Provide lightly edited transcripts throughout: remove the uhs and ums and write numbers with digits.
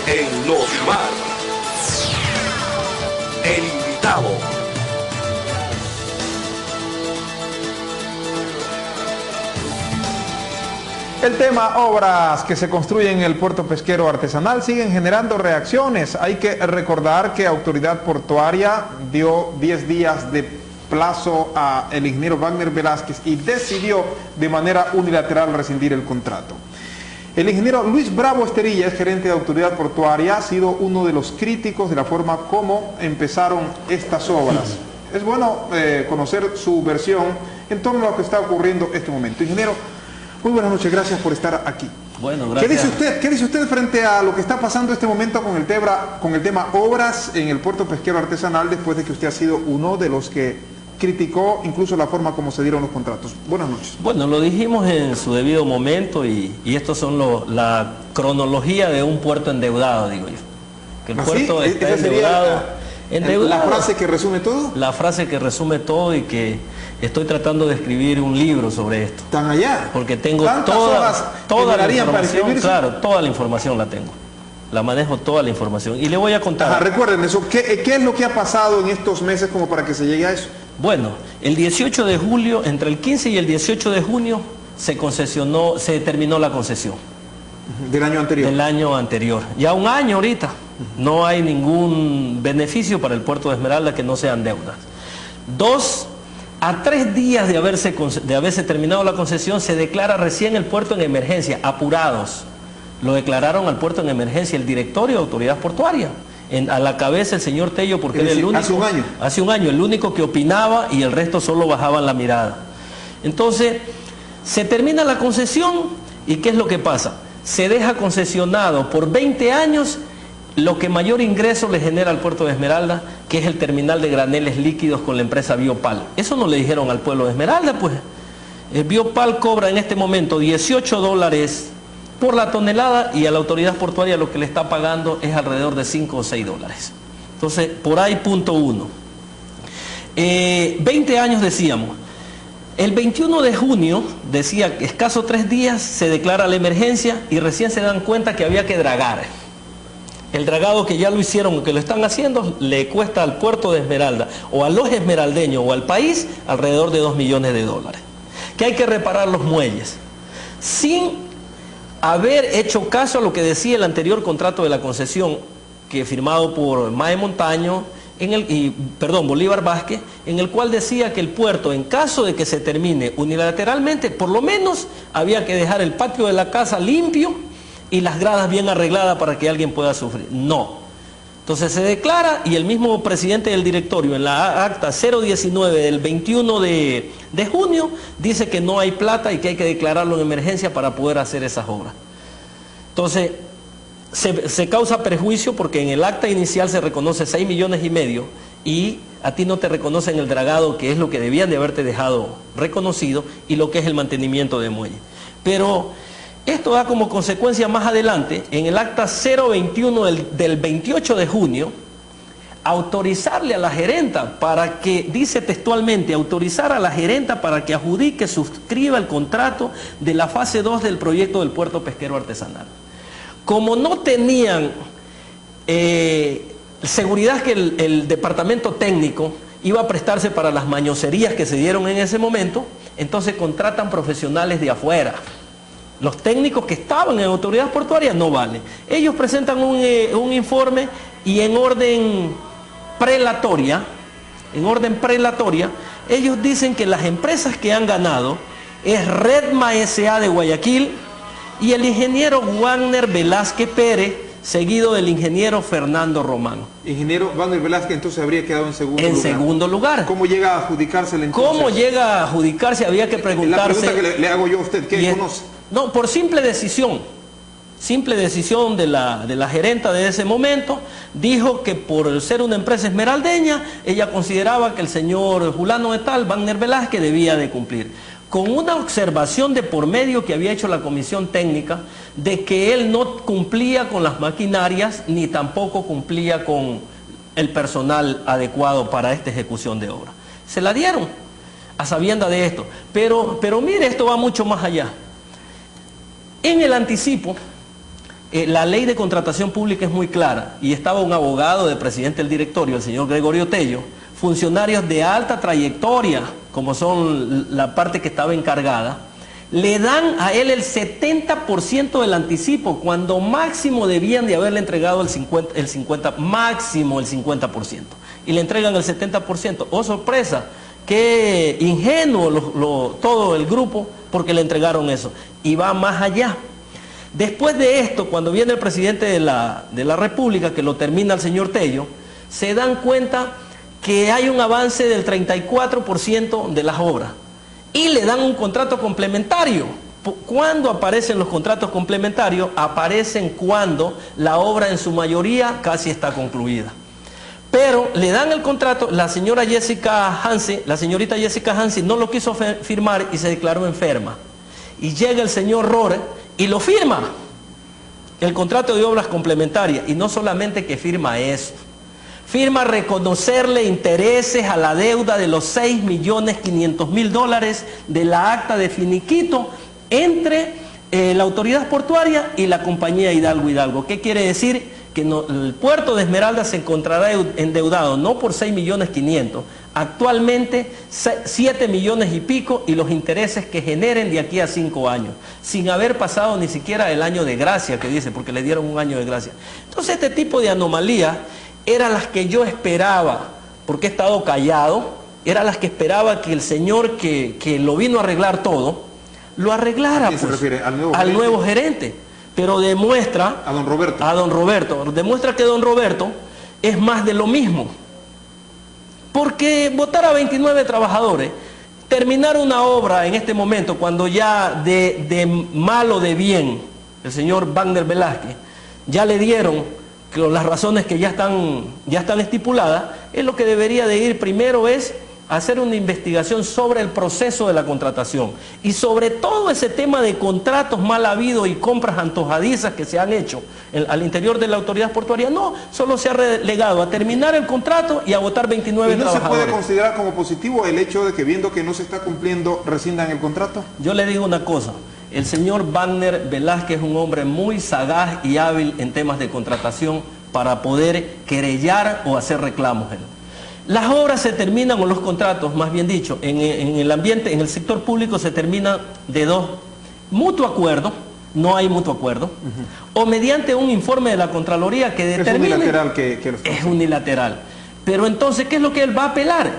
en Notimar. El invitado. El tema obras que se construyen en el puerto pesquero artesanal siguen generando reacciones. Hay que recordar que Autoridad Portuaria dio 10 días de plazo al ingeniero Wagner Velázquez y decidió de manera unilateral rescindir el contrato. El ingeniero Luis Bravo Esterilla, es gerente de Autoridad Portuaria, ha sido uno de los críticos de la forma como empezaron estas obras. Es bueno conocer su versión en torno a lo que está ocurriendo en este momento. Ingeniero, muy buenas noches, gracias por estar aquí. Bueno, gracias. ¿Qué dice usted frente a lo que está pasando en este momento con el tema obras en el puerto pesquero artesanal, después de que usted ha sido uno de los que criticó incluso la forma como se dieron los contratos? Buenas noches. Bueno, lo dijimos en su debido momento y estos son la cronología de un puerto endeudado, digo yo. Que el puerto está endeudado. ¿La frase que resume todo? La frase que resume todo, y que estoy tratando de escribir un libro sobre esto. ¿Tan allá? Porque tengo toda la información, claro, toda la información la tengo. La manejo toda la información. Y le voy a contar. Ajá, recuerden eso. ¿Qué es lo que ha pasado en estos meses como para que se llegue a eso? Bueno, el 18 de julio, entre el 15 y el 18 de junio, se terminó la concesión. ¿Del año anterior? Del año anterior. Ya un año ahorita. No hay ningún beneficio para el puerto de Esmeralda que no sean deudas. 2 a 3 días de haberse terminado la concesión, se declara recién el puerto en emergencia, apurados. Lo declararon al puerto en emergencia el directorio de Autoridad Portuaria. A la cabeza el señor Tello, porque era el único. Hace un año. Hace un año, el único que opinaba, y el resto solo bajaban la mirada. Entonces, se termina la concesión, y ¿qué es lo que pasa? Se deja concesionado por 20 años lo que mayor ingreso le genera al puerto de Esmeralda, que es el terminal de graneles líquidos con la empresa Biopal. Eso no le dijeron al pueblo de Esmeralda, pues. El Biopal cobra en este momento $18 por la tonelada, y a la Autoridad Portuaria lo que le está pagando es alrededor de $5 o $6. Entonces, por ahí punto 1. 20 años decíamos. El 21 de junio, decía, escaso 3 días, se declara la emergencia y recién se dan cuenta que había que dragar. El dragado, que ya lo hicieron, que lo están haciendo, le cuesta al puerto de Esmeralda, o a los esmeraldeños, o al país, alrededor de $2 millones. Que hay que reparar los muelles, sin haber hecho caso a lo que decía el anterior contrato de la concesión, que firmado por Mae Montaño, Bolívar Vázquez, en el cual decía que el puerto, en caso de que se termine unilateralmente, por lo menos había que dejar el patio de la casa limpio y las gradas bien arregladas para que alguien pueda sufrir. No. Entonces se declara, y el mismo presidente del directorio en la acta 019 del 21 de junio dice que no hay plata y que hay que declararlo en emergencia para poder hacer esas obras. Entonces se causa perjuicio, porque en el acta inicial se reconoce 6,5 millones y a ti no te reconocen el dragado, que es lo que debían de haberte dejado reconocido, y lo que es el mantenimiento de muelle. Pero esto da como consecuencia más adelante, en el acta 021 del 28 de junio, autorizarle a la gerenta para que, dice textualmente, autorizar a la gerenta para que adjudique, suscriba el contrato de la fase 2 del proyecto del puerto pesquero artesanal. Como no tenían seguridad que el departamento técnico iba a prestarse para las mañoserías que se dieron en ese momento, entonces contratan profesionales de afuera. Los técnicos que estaban en Autoridad Portuaria no valen. Ellos presentan un informe, y en orden prelatoria, ellos dicen que las empresas que han ganado es Redma S.A. de Guayaquil y el ingeniero Wagner Velázquez Pérez, seguido del ingeniero Fernando Román. Ingeniero Wagner Velázquez entonces habría quedado en segundo lugar. ¿Cómo llega a adjudicarse entonces? ¿Cómo llega a adjudicarse? Había que preguntarse. La pregunta que le hago yo a usted, ¿qué conoce? No, por simple decisión de la gerenta de ese momento, dijo que por ser una empresa esmeraldeña, ella consideraba que el señor fulano de tal, Wagner Velázquez, debía de cumplir, con una observación de por medio que había hecho la comisión técnica, de que él no cumplía con las maquinarias, ni tampoco cumplía con el personal adecuado para esta ejecución de obra. Se la dieron a sabienda de esto, pero mire, esto va mucho más allá. En el anticipo la ley de contratación pública es muy clara y estaba un abogado de presidente del directorio, el señor Gregorio Tello, funcionarios de alta trayectoria, como son la parte que estaba encargada, le dan a él el 70% del anticipo, cuando máximo debían de haberle entregado máximo el 50%, y le entregan el 70%. ¡Oh, sorpresa! Qué ingenuo todo el grupo, porque le entregaron eso. Y va más allá. Después de esto, cuando viene el presidente de la República, que lo termina el señor Tello, se dan cuenta que hay un avance del 34% de las obras. Y le dan un contrato complementario. ¿Cuándo aparecen los contratos complementarios? Aparecen cuando la obra en su mayoría casi está concluida. Pero le dan el contrato, la señorita Jessica Hansi no lo quiso firmar y se declaró enferma. Y llega el señor Rohrer y lo firma, el contrato de obras complementarias. Y no solamente que firma eso, firma reconocerle intereses a la deuda de los $6.500.000 de la acta de finiquito entre la autoridad portuaria y la compañía Hidalgo. ¿Qué quiere decir? Que el puerto de Esmeraldas se encontrará endeudado no por 6.500.000, actualmente 7 millones y pico, y los intereses que generen de aquí a 5 años, sin haber pasado ni siquiera el año de gracia, que dice, porque le dieron un año de gracia. Entonces este tipo de anomalías eran las que yo esperaba, porque he estado callado, eran las que esperaba que el señor que lo vino a arreglar todo, lo arreglara. ¿A quién se refiere? Al nuevo gerente. Pero demuestra... A don Roberto. A don Roberto. Demuestra que don Roberto es más de lo mismo. Porque votar a 29 trabajadores, terminar una obra en este momento, cuando ya de mal o de bien, el señor Wagner Velázquez, ya le dieron las razones que ya están estipuladas, es lo que debería de ir primero es hacer una investigación sobre el proceso de la contratación y sobre todo ese tema de contratos mal habidos y compras antojadizas que se han hecho al interior de la autoridad portuaria. No, solo se ha relegado a terminar el contrato y a votar 29 trabajadores. ¿Y no se puede considerar como positivo el hecho de que, viendo que no se está cumpliendo, rescindan el contrato? Yo le digo una cosa, el señor Wagner Velázquez es un hombre muy sagaz y hábil en temas de contratación para poder querellar o hacer reclamos. Las obras se terminan, o los contratos, más bien dicho, en el ambiente, en el sector público se termina de dos: mutuo acuerdo, no hay mutuo acuerdo, o mediante un informe de la Contraloría que determine... Es unilateral es unilateral. Pero entonces, ¿qué es lo que él va a apelar?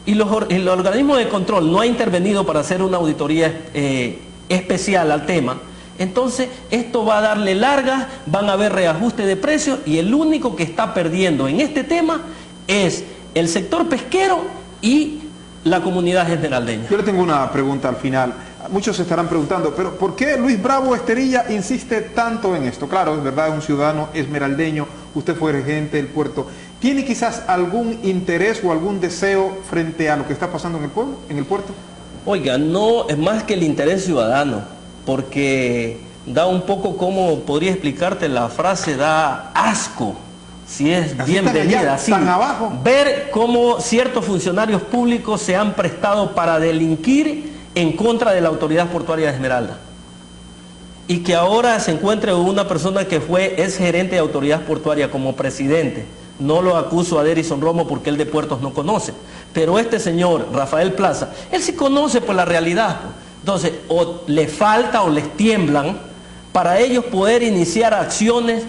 Y el organismo de control no ha intervenido para hacer una auditoría especial al tema. Entonces, esto va a darle largas, van a haber reajuste de precios, y el único que está perdiendo en este tema es el sector pesquero y la comunidad esmeraldeña. Yo le tengo una pregunta al final. Muchos se estarán preguntando, pero ¿por qué Luis Bravo Esterilla insiste tanto en esto? Claro, es verdad, es un ciudadano esmeraldeño, usted fue regente del puerto. ¿Tiene quizás algún interés o algún deseo frente a lo que está pasando en el pueblo, en el puerto? Oiga, no es más que el interés ciudadano, porque da un poco, como podría explicarte la frase, da asco. Si es así bienvenida, así, tan abajo, ver cómo ciertos funcionarios públicos se han prestado para delinquir en contra de la autoridad portuaria de Esmeralda, y que ahora se encuentre una persona que es gerente de autoridad portuaria como presidente. No lo acuso a Derison Romo porque él de puertos no conoce, pero este señor Rafael Plaza, él sí conoce por la realidad. Entonces, o le falta o les tiemblan para ellos poder iniciar acciones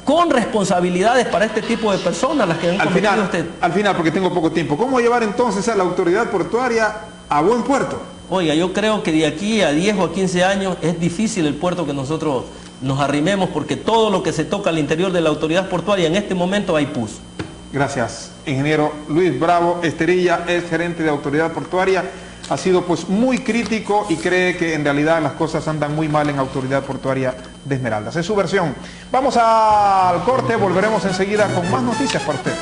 con responsabilidades para este tipo de personas, las que han cometido Al final, porque tengo poco tiempo, ¿cómo llevar entonces a la autoridad portuaria a buen puerto? Oiga, yo creo que de aquí a 10 o a 15 años es difícil el puerto que nosotros nos arrimemos, porque todo lo que se toca al interior de la autoridad portuaria en este momento hay pus. Gracias, ingeniero Luis Bravo Esterilla, es gerente de autoridad portuaria. Ha sido pues muy crítico y cree que en realidad las cosas andan muy mal en Autoridad Portuaria de Esmeraldas. Es su versión. Vamos al corte, volveremos enseguida con más noticias para ustedes.